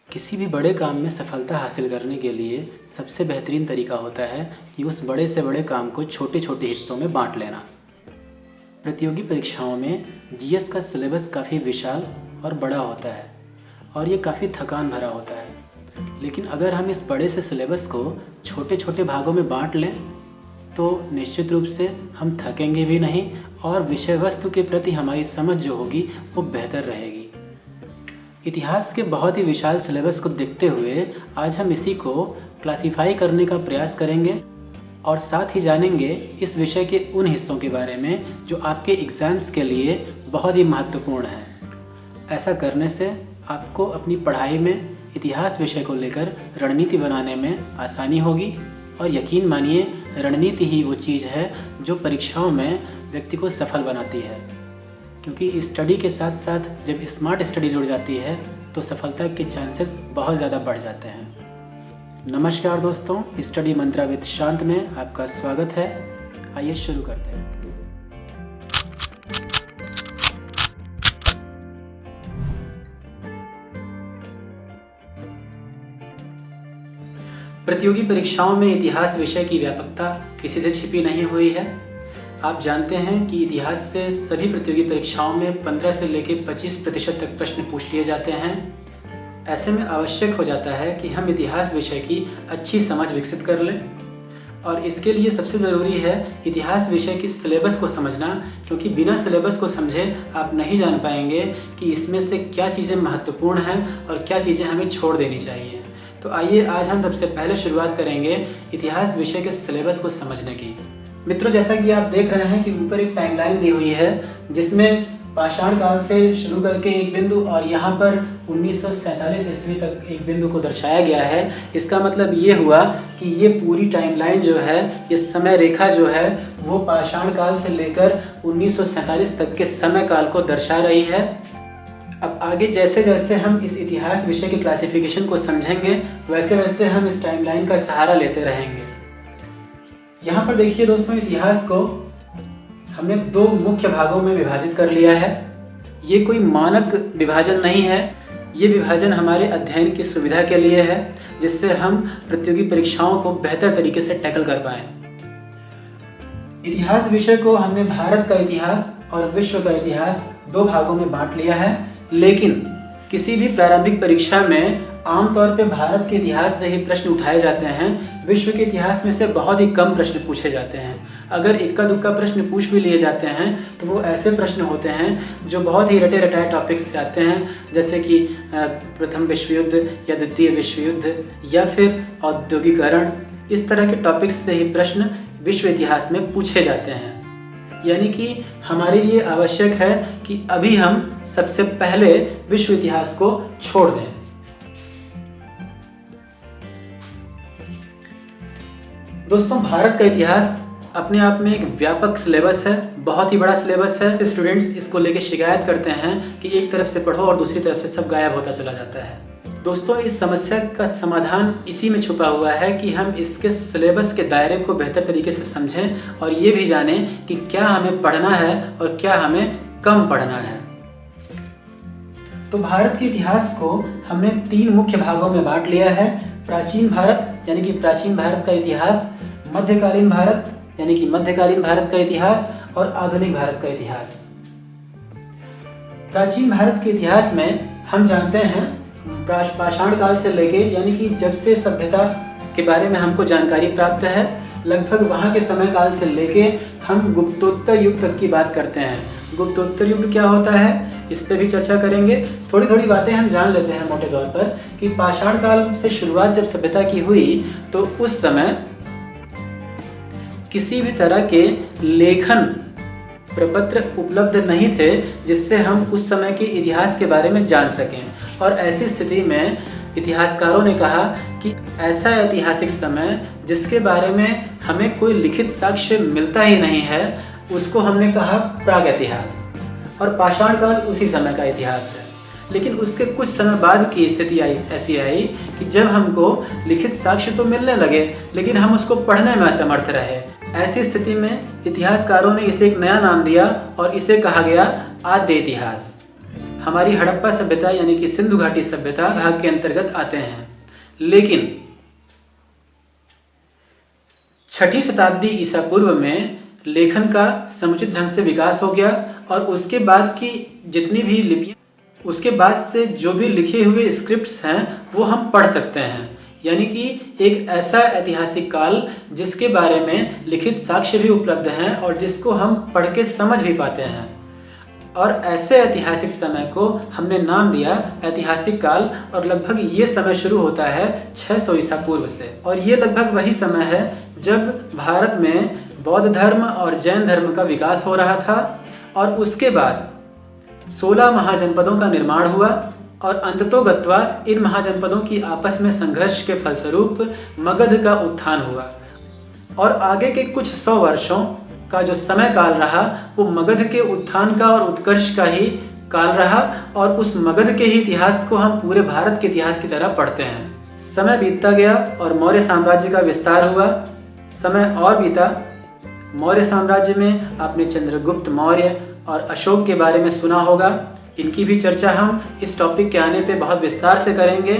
किसी भी बड़े काम में सफलता हासिल करने के लिए सबसे बेहतरीन तरीका होता है कि उस बड़े से बड़े काम को छोटे छोटे हिस्सों में बांट लेना। प्रतियोगी परीक्षाओं में जीएस का सिलेबस काफ़ी विशाल और बड़ा होता है और ये काफ़ी थकान भरा होता है। लेकिन अगर हम इस बड़े से सिलेबस को छोटे छोटे भागों में बांट लें तो निश्चित रूप से हम थकेंगे भी नहीं और विषय वस्तु के प्रति हमारी समझ जो होगी वो बेहतर रहेगी। इतिहास के बहुत ही विशाल सिलेबस को देखते हुए आज हम इसी को क्लासिफाई करने का प्रयास करेंगे और साथ ही जानेंगे इस विषय के उन हिस्सों के बारे में जो आपके एग्ज़ाम्स के लिए बहुत ही महत्वपूर्ण हैं। ऐसा करने से आपको अपनी पढ़ाई में इतिहास विषय को लेकर रणनीति बनाने में आसानी होगी और यकीन मानिए रणनीति ही वो चीज़ है जो परीक्षाओं में व्यक्ति को सफल बनाती है, क्योंकि स्टडी के साथ साथ जब स्मार्ट स्टडी जुड़ जाती है तो सफलता के चांसेस बहुत ज़्यादा बढ़ जाते हैं। नमस्कार दोस्तों, स्टडी मंत्रा विद शांत में आपका स्वागत है। आइए शुरू करते हैं। प्रतियोगी परीक्षाओं में इतिहास विषय की व्यापकता किसी से छिपी नहीं हुई है। आप जानते हैं कि इतिहास से सभी प्रतियोगी परीक्षाओं में 15 से लेकर 25% तक प्रश्न पूछ लिए जाते हैं। ऐसे में आवश्यक हो जाता है कि हम इतिहास विषय की अच्छी समझ विकसित कर लें और इसके लिए सबसे ज़रूरी है इतिहास विषय की सिलेबस को समझना, क्योंकि बिना सिलेबस को समझे आप नहीं जान पाएंगे कि इसमें से क्या चीज़ें महत्वपूर्ण हैं और क्या चीज़ें हमें छोड़ देनी चाहिए। तो आइए आज हम सबसे पहले शुरुआत करेंगे इतिहास विषय के सिलेबस को समझने की। मित्रों, जैसा कि आप देख रहे हैं कि ऊपर एक टाइमलाइन दी हुई है जिसमें पाषाण काल से शुरू करके एक बिंदु और यहाँ पर 1947 ईस्वी तक एक बिंदु को दर्शाया गया है। इसका मतलब ये हुआ कि ये पूरी टाइमलाइन जो है, ये समय रेखा जो है वो पाषाण काल से लेकर 1947 तक के समय काल को दर्शा रही है। अब आगे जैसे जैसे हम इस इतिहास विषय के क्लासिफिकेशन को समझेंगे वैसे वैसे हम इस टाइमलाइन का सहारा लेते रहेंगे। यहाँ पर देखिए दोस्तों, इतिहास को हमने दो मुख्य भागों में विभाजित कर लिया है। ये कोई मानक विभाजन नहीं है, ये विभाजन हमारे अध्ययन की सुविधा के लिए है जिससे हम प्रतियोगी परीक्षाओं को बेहतर तरीके से टैकल कर पाएं। इतिहास विषय को हमने भारत का इतिहास और विश्व का इतिहास दो भागों में बांट लिया है, लेकिन किसी भी प्रारंभिक परीक्षा में आमतौर पे भारत के इतिहास से ही प्रश्न उठाए जाते हैं। विश्व के इतिहास में से बहुत ही कम प्रश्न पूछे जाते हैं। अगर इक्का दुक्का प्रश्न पूछ भी लिए जाते हैं तो वो ऐसे प्रश्न होते हैं जो बहुत ही रटे रटाए टॉपिक्स से आते हैं, जैसे कि प्रथम विश्व युद्ध या द्वितीय विश्व युद्ध या फिर औद्योगिकरण। इस तरह के टॉपिक्स से ही प्रश्न विश्व इतिहास में पूछे जाते हैं। यानी कि हमारे लिए आवश्यक है कि अभी हम सबसे पहले विश्व इतिहास को छोड़ दें। दोस्तों, भारत का इतिहास अपने आप में एक व्यापक सिलेबस है, बहुत ही बड़ा सिलेबस है। स्टूडेंट्स इसको लेके शिकायत करते हैं कि एक तरफ से पढ़ो और दूसरी तरफ से सब गायब होता चला जाता है। दोस्तों, इस समस्या का समाधान इसी में छुपा हुआ है कि हम इसके सिलेबस के दायरे को बेहतर तरीके से समझें और ये भी जानें कि क्या हमें पढ़ना है और क्या हमें कम पढ़ना है। तो भारत के इतिहास को हमने तीन मुख्य भागों में बांट लिया है। प्राचीन भारत यानी कि प्राचीन भारत का इतिहास, मध्यकालीन भारत यानी कि मध्यकालीन भारत का इतिहास और आधुनिक भारत का इतिहास। प्राचीन भारत के इतिहास में हम जानते हैं पाषाण काल से लेके, यानी कि जब से सभ्यता के बारे में हमको जानकारी प्राप्त है, लगभग वहाँ के समय काल से लेके हम गुप्तोत्तर युग तक की बात करते हैं। गुप्तोत्तर युग क्या होता है इस पे भी चर्चा करेंगे। थोड़ी थोड़ी बातें हम जान लेते हैं मोटे तौर पर कि पाषाण काल से शुरुआत जब सभ्यता की हुई तो उस समय किसी भी तरह के लेखन प्रपत्र उपलब्ध नहीं थे जिससे हम उस समय के इतिहास के बारे में जान सकें। और ऐसी स्थिति में इतिहासकारों ने कहा कि ऐसा ऐतिहासिक समय जिसके बारे में हमें कोई लिखित साक्ष्य मिलता ही नहीं है उसको हमने कहा प्राग इतिहास, और पाषाण काल उसी समय का इतिहास है। लेकिन उसके कुछ समय बाद की स्थिति ऐसी आई कि जब हमको लिखित साक्ष्य तो मिलने लगे लेकिन हम उसको पढ़ने में असमर्थ रहे। ऐसी स्थिति में इतिहासकारों ने इसे एक नया नाम दिया और इसे कहा गया आद्य इतिहास। हमारी हड़प्पा सभ्यता यानी कि सिंधु घाटी सभ्यता भाग के अंतर्गत आते हैं। लेकिन 6ठी शताब्दी ईसा पूर्व में लेखन का समुचित ढंग से विकास हो गया और उसके बाद की जितनी भी लिपियाँ, उसके बाद से जो भी लिखे हुए स्क्रिप्ट्स हैं वो हम पढ़ सकते हैं। यानी कि एक ऐसा ऐतिहासिक काल जिसके बारे में लिखित साक्ष्य भी उपलब्ध हैं और जिसको हम पढ़ के समझ भी पाते हैं। और ऐसे ऐतिहासिक समय को हमने नाम दिया ऐतिहासिक काल, और लगभग ये समय शुरू होता है 600 ईसा पूर्व से। और ये लगभग वही समय है जब भारत में बौद्ध धर्म और जैन धर्म का विकास हो रहा था और उसके बाद 16 महाजनपदों का निर्माण हुआ और अंततोगत्वा इन महाजनपदों की आपस में संघर्ष के फलस्वरूप मगध का उत्थान हुआ। और आगे के कुछ 100 वर्षों का जो समय काल रहा वो मगध के उत्थान का और उत्कर्ष का ही काल रहा, और उस मगध के ही इतिहास को हम पूरे भारत के इतिहास की तरह पढ़ते हैं। समय बीतता गया और मौर्य साम्राज्य का विस्तार हुआ। समय और बीता। मौर्य साम्राज्य में आपने चंद्रगुप्त मौर्य और अशोक के बारे में सुना होगा। इनकी भी चर्चा हम इस टॉपिक के आने पे बहुत विस्तार से करेंगे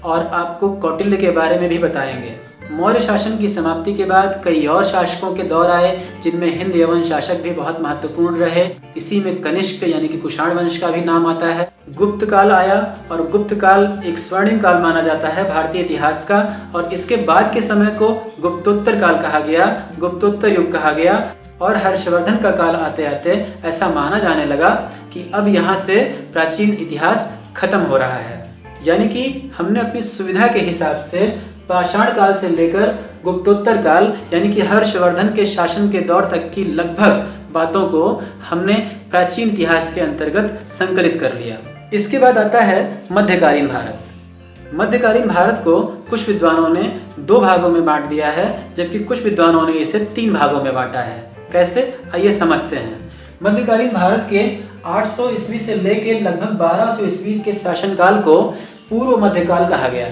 और आपको कौटिल्य के बारे में भी बताएंगे। मौर्य शासन की समाप्ति के बाद कई और शासकों के दौर आए जिनमें हिंद यवन शासक भी बहुत महत्वपूर्ण रहे। इसी में कनिष्क यानी कि कुषाण वंश का भी नाम आता है। गुप्त काल आया और गुप्त काल एक स्वर्णिम काल माना जाता है भारतीय इतिहास का, और इसके बाद के समय को गुप्तोत्तर काल कहा गया, गुप्तोत्तर युग कहा गया। और हर्षवर्धन का काल आते आते ऐसा माना जाने लगा कि अब यहाँ से प्राचीन इतिहास खत्म हो रहा है। यानी कि हमने अपनी सुविधा के हिसाब से पाषाण काल से लेकर गुप्तोत्तर काल यानी कि हर्षवर्धन के शासन के दौर तक की लगभग बातों को हमने प्राचीन इतिहास के अंतर्गत संकलित कर लिया। इसके बाद आता है मध्यकालीन भारत। मध्यकालीन भारत को कुछ विद्वानों ने 2 भागों में बांट दिया है, जबकि कुछ विद्वानों ने इसे 3 भागों में बांटा है। कैसे, आइए समझते हैं। मध्यकालीन भारत के 800 ईस्वी से लेकर लगभग 1200 ईस्वी के शासनकाल को पूर्व मध्यकाल कहा गया।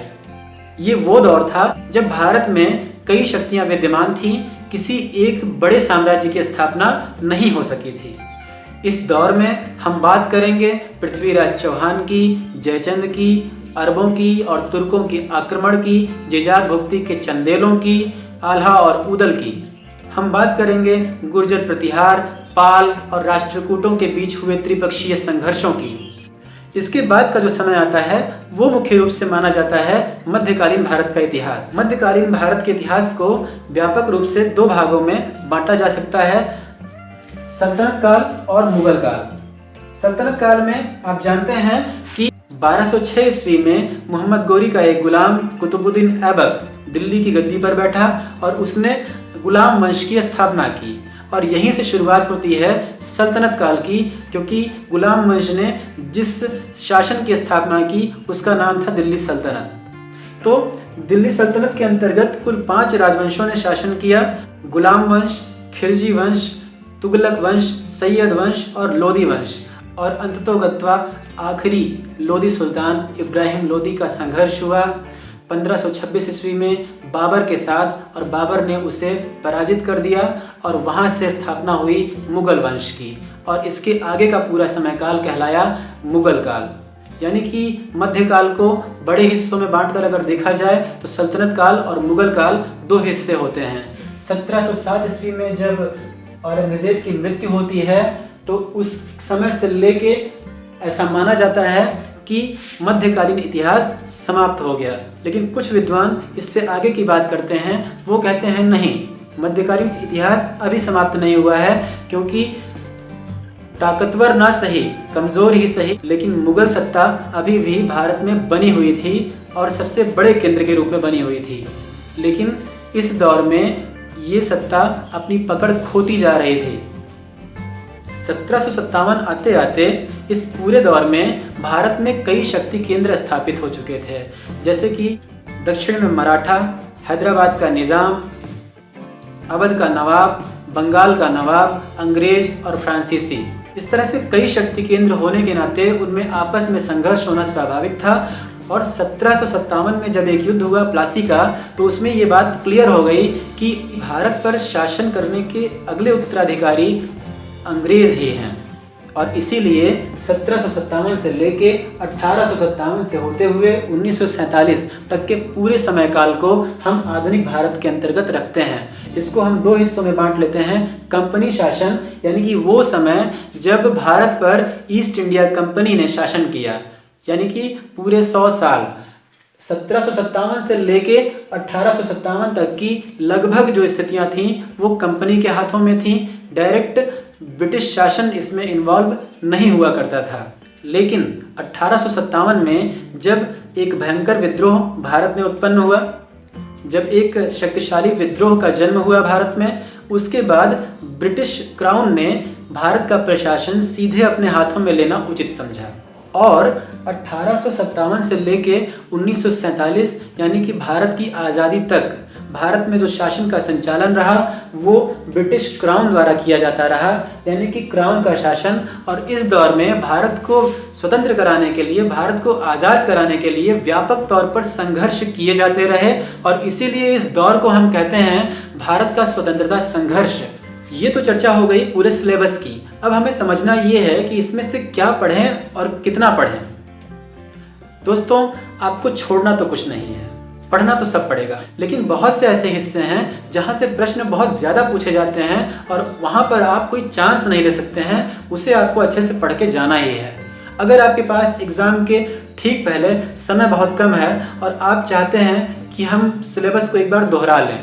ये वो दौर था जब भारत में कई शक्तियां विद्यमान थीं, किसी एक बड़े साम्राज्य की स्थापना नहीं हो सकी थी। इस दौर में हम बात करेंगे पृथ्वीराज चौहान की, जयचंद की, अरबों की और तुर्कों के आक्रमण की, जिजाक भुक्ति के चंदेलों की, आल्हा और उदल की। हम बात करेंगे गुर्जर प्रतिहार, पाल और राष्ट्रकूटों के बीच हुए त्रिपक्षीय संघर्षों की। इसके बाद का जो समय आता है वो मुख्य रूप से माना जाता है मध्यकालीन भारत का इतिहास। मध्यकालीन भारत के इतिहास को व्यापक रूप से 2 भागों में बांटा जा सकता है, सल्तनत काल और मुगल काल। सल्तनत काल में आप जानते हैं कि 1206 ईस्वी में मोहम्मद गोरी का एक गुलाम कुतुबुद्दीन ऐबक दिल्ली की गद्दी पर बैठा और उसने गुलाम वंश की स्थापना की, और यहीं से शुरुआत होती है सल्तनत काल की, क्योंकि गुलाम वंश ने जिस शासन की स्थापना की उसका नाम था दिल्ली सल्तनत। तो दिल्ली सल्तनत के अंतर्गत कुल 5 राजवंशों ने शासन किया: गुलाम वंश, खिलजी वंश, तुगलक वंश, सैयद वंश और लोदी वंश। और अंततोगत्वा आखिरी लोदी सुल्तान इब्राहिम लोदी का संघर्ष हुआ 1526 ईस्वी में बाबर के साथ, और बाबर ने उसे पराजित कर दिया और वहाँ से स्थापना हुई मुगल वंश की। और इसके आगे का पूरा समय काल कहलाया मुगल काल। यानी कि मध्यकाल को बड़े हिस्सों में बांटकर अगर देखा जाए तो सल्तनत काल और मुगल काल 2 हिस्से होते हैं। 1707 ईस्वी में जब औरंगजेब की मृत्यु होती है तो उस समय से लेके ऐसा माना जाता है कि मध्यकालीन इतिहास समाप्त हो गया। लेकिन कुछ विद्वान इससे आगे की बात करते हैं, वो कहते हैं नहीं, मध्यकालीन इतिहास अभी समाप्त नहीं हुआ है, क्योंकि ताकतवर ना सही, कमजोर ही सही, लेकिन मुगल सत्ता अभी भी भारत में बनी हुई थी और सबसे बड़े केंद्र के रूप में बनी हुई थी। लेकिन इस दौर में ये सत्ता अपनी पकड़ खोती जा रही थी। 1757 आते आते इस पूरे दौर में भारत में कई शक्ति केंद्र स्थापित हो चुके थे, जैसे कि दक्षिण में मराठा, हैदराबाद का निज़ाम, अवध का नवाब, बंगाल का नवाब, अंग्रेज और फ्रांसीसी। इस तरह से कई शक्ति केंद्र होने के नाते उनमें आपस में संघर्ष होना स्वाभाविक था। और 1757 में जब एक युद्ध हुआ प्लासी का, तो उसमें ये बात क्लियर हो गई कि भारत पर शासन करने के अगले उत्तराधिकारी अंग्रेज ही हैं। और इसीलिए 1757 से लेके 1857 से होते हुए 1947 तक के पूरे समय काल को हम आधुनिक भारत के अंतर्गत रखते हैं। इसको हम दो हिस्सों में बांट लेते हैं। कंपनी शासन, यानी कि वो समय जब भारत पर ईस्ट इंडिया कंपनी ने शासन किया, यानी कि पूरे 100 साल 1757 से लेके 1857 तक की लगभग जो स्थितियां थीं वो कंपनी के हाथों में थीं। डायरेक्ट ब्रिटिश शासन इसमें इन्वॉल्व नहीं हुआ करता था। लेकिन 1857 में जब एक भयंकर विद्रोह भारत में उत्पन्न हुआ, जब एक शक्तिशाली विद्रोह का जन्म हुआ भारत में, उसके बाद ब्रिटिश क्राउन ने भारत का प्रशासन सीधे अपने हाथों में लेना उचित समझा और 1857 से लेके 1947 यानी कि भारत की आज़ादी तक भारत में जो शासन का संचालन रहा वो ब्रिटिश क्राउन द्वारा किया जाता रहा, यानी कि क्राउन का शासन। और इस दौर में भारत को स्वतंत्र कराने के लिए, भारत को आज़ाद कराने के लिए व्यापक तौर पर संघर्ष किए जाते रहे और इसीलिए इस दौर को हम कहते हैं भारत का स्वतंत्रता संघर्ष। ये तो चर्चा हो गई पूरे सिलेबस की। अब हमें समझना ये है कि इसमें से क्या पढ़ें और कितना पढ़ें। दोस्तों, आपको छोड़ना तो कुछ नहीं है, पढ़ना तो सब पड़ेगा, लेकिन बहुत से ऐसे हिस्से हैं जहां से प्रश्न बहुत ज़्यादा पूछे जाते हैं और वहां पर आप कोई चांस नहीं ले सकते हैं, उसे आपको अच्छे से पढ़ के जाना ही है। अगर आपके पास एग्ज़ाम के ठीक पहले समय बहुत कम है और आप चाहते हैं कि हम सिलेबस को एक बार दोहरा लें,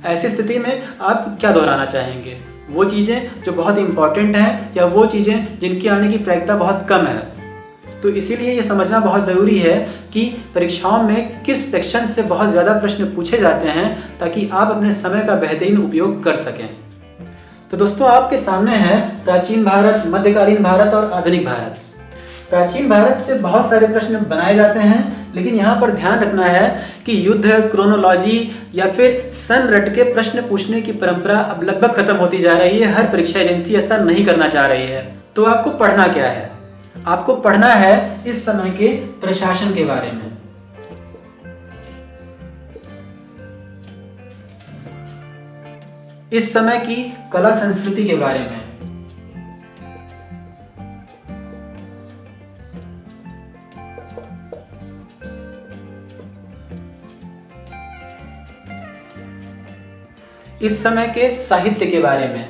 ऐसी स्थिति में आप क्या दोहराना चाहेंगे? वो चीज़ें जो बहुत इंपॉर्टेंट हैं या वो चीज़ें जिनकी आने की प्रायिकता बहुत कम है? तो इसीलिए ये समझना बहुत ज़रूरी है कि परीक्षाओं में किस सेक्शन से बहुत ज़्यादा प्रश्न पूछे जाते हैं ताकि आप अपने समय का बेहतरीन उपयोग कर सकें। तो दोस्तों, आपके सामने है प्राचीन भारत, मध्यकालीन भारत और आधुनिक भारत। प्राचीन भारत से बहुत सारे प्रश्न बनाए जाते हैं, लेकिन यहाँ पर ध्यान रखना है कि युद्ध, क्रोनोलॉजी या फिर सन रट के प्रश्न पूछने की परंपरा अब लगभग खत्म होती जा रही है। हर परीक्षा एजेंसी ऐसा नहीं करना चाह रही है। तो आपको पढ़ना क्या है? आपको पढ़ना है इस समय के प्रशासन के बारे में। इस समय की कला संस्कृति के बारे में, इस समय के साहित्य के बारे में,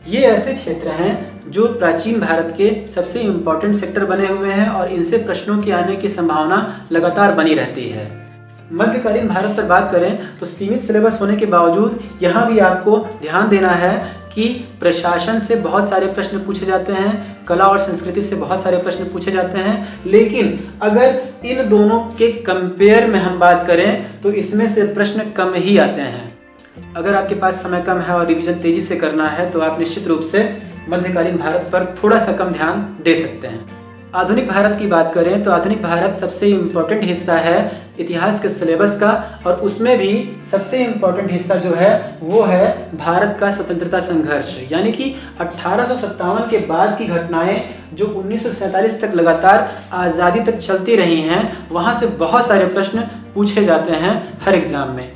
ये ऐसे क्षेत्र हैं जो प्राचीन भारत के सबसे इम्पोर्टेंट सेक्टर बने हुए हैं और इनसे प्रश्नों के आने की संभावना लगातार बनी रहती है। मध्यकालीन भारत पर बात करें तो सीमित सिलेबस होने के बावजूद यहाँ भी आपको ध्यान देना है कि प्रशासन से बहुत सारे प्रश्न पूछे जाते हैं, कला और संस्कृति से बहुत सारे प्रश्न पूछे जाते हैं, लेकिन अगर इन दोनों के कंपेयर में हम बात करें तो इसमें से प्रश्न कम ही आते हैं। अगर आपके पास समय कम है और रिवीजन तेजी से करना है तो आप निश्चित रूप से मध्यकालीन भारत पर थोड़ा सा कम ध्यान दे सकते हैं। आधुनिक भारत की बात करें तो आधुनिक भारत सबसे इम्पोर्टेंट हिस्सा है इतिहास के सिलेबस का और उसमें भी सबसे इम्पोर्टेंट हिस्सा जो है वो है भारत का स्वतंत्रता संघर्ष, यानी कि 1857 के बाद की घटनाएं जो 1947 तक लगातार आज़ादी तक चलती रही हैं, वहाँ से बहुत सारे प्रश्न पूछे जाते हैं हर एग्ज़ाम में।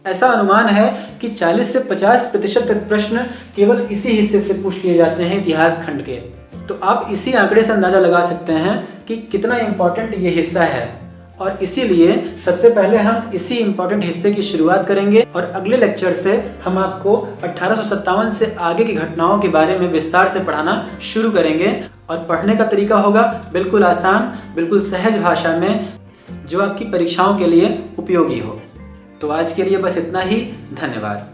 ऐसा अनुमान है कि 40 से 50% तक प्रश्न केवल इसी हिस्से से पूछ लिए जाते हैं इतिहास खंड के। तो आप इसी आंकड़े से अंदाज़ा लगा सकते हैं कि कितना इम्पोर्टेंट ये हिस्सा है और इसीलिए सबसे पहले हम इसी इम्पोर्टेंट हिस्से की शुरुआत करेंगे और अगले लेक्चर से हम आपको 1857 से आगे की घटनाओं के बारे में विस्तार से पढ़ाना शुरू करेंगे। और पढ़ने का तरीका होगा बिल्कुल आसान, बिल्कुल सहज भाषा में, जो आपकी परीक्षाओं के लिए उपयोगी हो। तो आज के लिए बस इतना ही। धन्यवाद।